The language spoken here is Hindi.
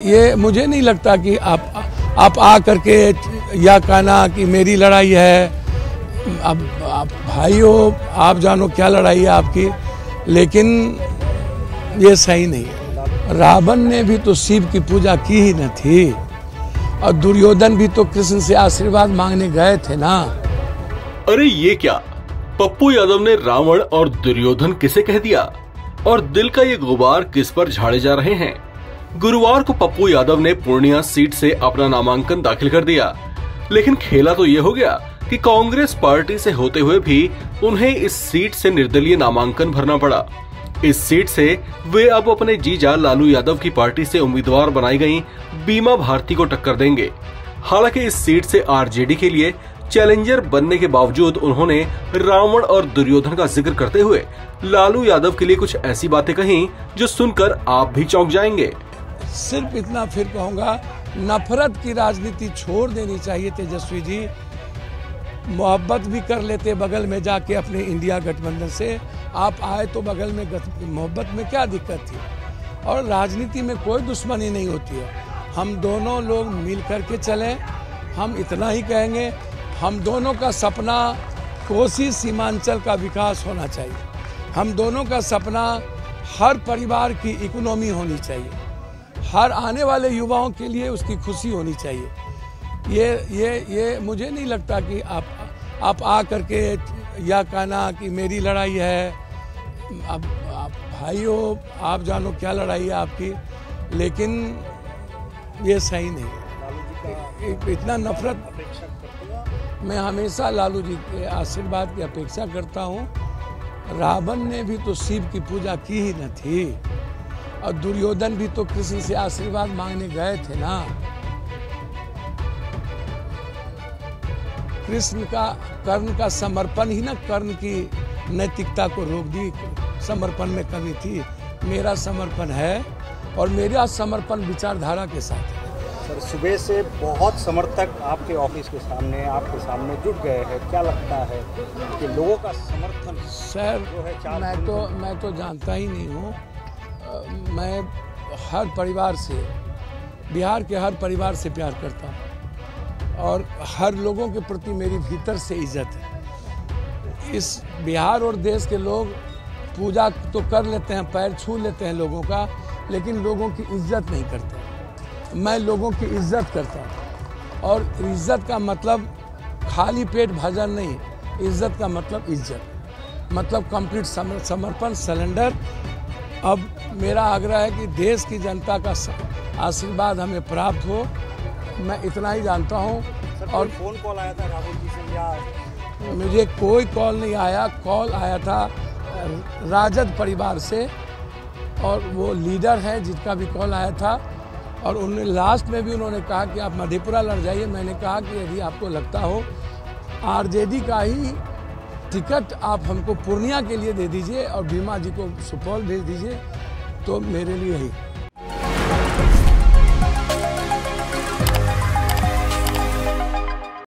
ये मुझे नहीं लगता कि आप आ करके या कहना कि मेरी लड़ाई है। अब आप भाई हो, आप जानो क्या लड़ाई है आपकी, लेकिन ये सही नहीं है। रावण ने भी तो शिव की पूजा की ही न थी, और दुर्योधन भी तो कृष्ण से आशीर्वाद मांगने गए थे ना। अरे ये क्या, पप्पू यादव ने रावण और दुर्योधन किसे कह दिया, और दिल का ये गुबार किस पर झाड़े जा रहे हैं। गुरुवार को पप्पू यादव ने पूर्णिया सीट से अपना नामांकन दाखिल कर दिया, लेकिन खेला तो ये हो गया कि कांग्रेस पार्टी से होते हुए भी उन्हें इस सीट से निर्दलीय नामांकन भरना पड़ा। इस सीट से वे अब अपने जीजा लालू यादव की पार्टी से उम्मीदवार बनाई गई बीमा भारती को टक्कर देंगे। हालांकि इस सीट से आरजेडी के लिए चैलेंजर बनने के बावजूद उन्होंने रावण और दुर्योधन का जिक्र करते हुए लालू यादव के लिए कुछ ऐसी बातें कही जो सुनकर आप भी चौंक जाएंगे। सिर्फ इतना फिर कहूंगा, नफरत की राजनीति छोड़ देनी चाहिए तेजस्वी जी। मोहब्बत भी कर लेते बगल में जाके अपने इंडिया गठबंधन से, आप आए तो बगल में मोहब्बत में क्या दिक्कत थी। और राजनीति में कोई दुश्मनी नहीं होती है, हम दोनों लोग मिल करके चलें। हम इतना ही कहेंगे, हम दोनों का सपना कोसी सीमांचल का विकास होना चाहिए। हम दोनों का सपना हर परिवार की इकोनॉमी होनी चाहिए, हर आने वाले युवाओं के लिए उसकी खुशी होनी चाहिए। ये मुझे नहीं लगता कि आप आ करके या कहना कि मेरी लड़ाई है। अब आप भाई हो, आप जानो क्या लड़ाई है आपकी, लेकिन ये सही नहीं है। इतना नफरत, मैं हमेशा लालू जी के आशीर्वाद की अपेक्षा करता हूँ। रावण ने भी तो शिव की पूजा की ही न थी, और दुर्योधन भी तो कृष्ण से आशीर्वाद मांगने गए थे ना। कृष्ण का कर्ण का समर्पण ही ना कर्ण की नैतिकता को रोक दी। समर्पण में कमी थी, मेरा समर्पण है, और मेरा समर्पण विचारधारा के साथ है। सर, सुबह से बहुत समर्थक आपके ऑफिस के सामने, आपके सामने जुट गए हैं, क्या लगता है कि लोगों का समर्थन सर जो है? मैं तो जानता ही नहीं हूँ। मैं हर परिवार से, बिहार के हर परिवार से प्यार करता हूँ, और हर लोगों के प्रति मेरी भीतर से इज्जत है। इस बिहार और देश के लोग पूजा तो कर लेते हैं, पैर छू लेते हैं लोगों का, लेकिन लोगों की इज्जत नहीं करते। मैं लोगों की इज्जत करता हूँ, और इज्जत का मतलब खाली पेट भजन नहीं, इज्जत का मतलब इज्जत, मतलब कंप्लीट समर्पण, सरेंडर। अब मेरा आग्रह है कि देश की जनता का आशीर्वाद हमें प्राप्त हो, मैं इतना ही जानता हूँ। और फोन कॉल आया था राहुल जी से या? मुझे कोई कॉल नहीं आया। कॉल आया था राजद परिवार से, और वो लीडर है जिसका भी कॉल आया था, और उन्होंने लास्ट में भी उन्होंने कहा कि आप मधेपुरा लड़ जाइए। मैंने कहा कि यदि आपको लगता हो आरजेडी का ही टिकट आप हमको पूर्णिया के लिए दे दीजिए और भीमा जी को सुपौल भेज दीजिए, तो मेरे लिए ही